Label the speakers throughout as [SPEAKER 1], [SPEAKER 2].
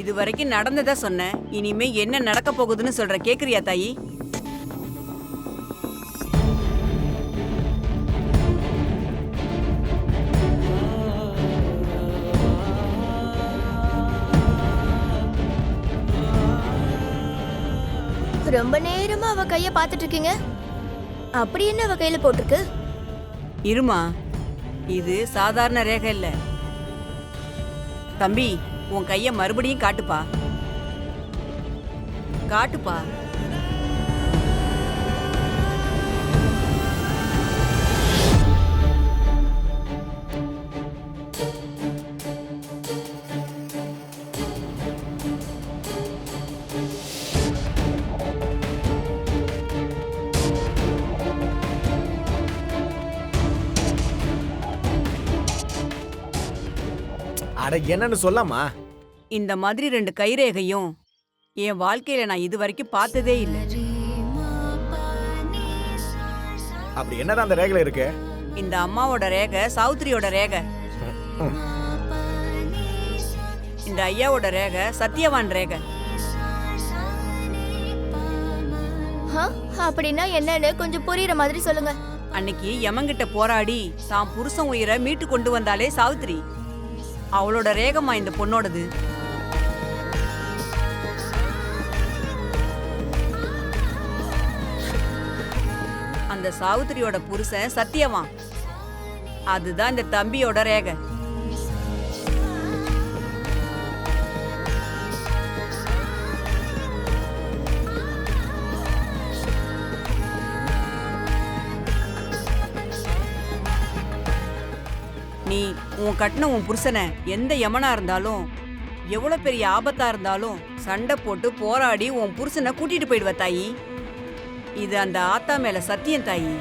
[SPEAKER 1] இது வரைக்கும் நடந்ததா சொன்னேன். இனிமே என்ன நடக்க போகுதுன்னு சொல்ற, கேக்குறியா தாயி?
[SPEAKER 2] ரொம்ப நேரமா அவ கைய பாத்துட்டு இருக்கீங்க. அப்படி என்ன அவ கையில போட்டிருக்கு?
[SPEAKER 1] இருமா, இது சாதாரண ரேகை இல்ல. தம்பி, உன் கைய மறுபடியும் காட்டுப்பா. காட்டுப்பா.
[SPEAKER 3] அட என்னன்னு சொல்லாமா?
[SPEAKER 1] இந்த மாதிரி 2 கைரேகையும் என் வாழ்க்கையில நான் இது வரைக்கும் பார்த்ததே இல்லை.
[SPEAKER 3] அப்படி என்னதான் அந்த ரேகையில இருக்கு?
[SPEAKER 1] இந்த அம்மாவோட ரேகை சாவுத்திரியோட ரேகை. இந்த ஐயாவோட ரேகை சத்தியவான் ரேகை.
[SPEAKER 2] அப்படின்னா என்னன்னு கொஞ்சம் புரியுற மாதிரி சொல்லுங்க.
[SPEAKER 1] அன்னைக்கு யமங்கிட்ட போராடி தான் புருஷன் உயிரை மீட்டு கொண்டு வந்தாலே சாவித்திரி, அவளோட ரேகமா இந்த பொண்ணோடது. அந்த சாவித்திரியோட புருஷன் சத்தியவான், அதுதான் இந்த தம்பியோட ரேகை. நீ உன் கட்டின உன் புருஷனை எந்த யமனா இருந்தாலும், எவ்வளவு பெரிய ஆபத்தா இருந்தாலும் சண்டை போட்டு போராடி உன் புருஷனை கூட்டிட்டு போயிடுவ தாயி. இது அந்த ஆத்தா மேல சத்தியம் தாயி.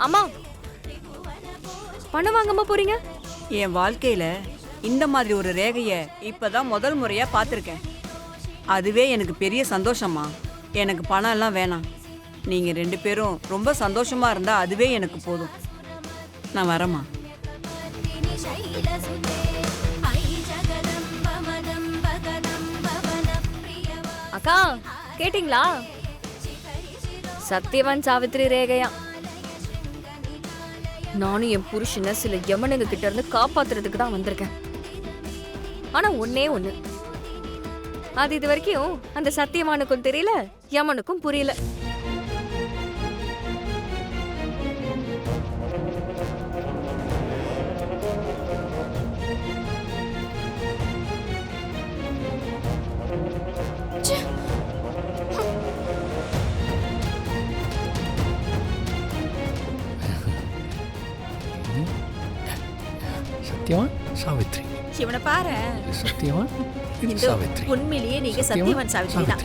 [SPEAKER 4] அம்மா, பணம் வாங்காம போறீங்க?
[SPEAKER 1] என் வாழ்க்கையில இந்த மாதிரி ஒரு ரேகைய இப்பதான் முதல் முறையா பார்த்திருக்கேன். அதுவே எனக்கு பெரிய சந்தோஷமா. எனக்கு பணம் எல்லாம் வேணாம். நீங்க 2 பேரும் ரொம்ப சந்தோஷமா இருந்தா அதுவே எனக்கு போதும். நான் வரேம்மா.
[SPEAKER 4] அக்கா, கேட்டிங்களா? சத்தியவான் சாவித்திரி ரேகையா. நானும் என் புருஷனை சில யமனுங்க கிட்ட இருந்து காப்பாத்துறதுக்கு தான் வந்திருக்கேன். ஆனா ஒண்ணே ஒண்ணு, அது இது வரைக்கும் அந்த சத்தியவானுக்கும் தெரியல, யமனுக்கும் புரியல.
[SPEAKER 5] சத்யவான் சாவித்ரி.
[SPEAKER 6] இவனை பாரு.
[SPEAKER 5] சத்யவான்
[SPEAKER 6] இந்த
[SPEAKER 5] சாவித்ரி.
[SPEAKER 6] உண்மையிலேயே நீங்க சத்தியவான் சாவித்ரி தான்.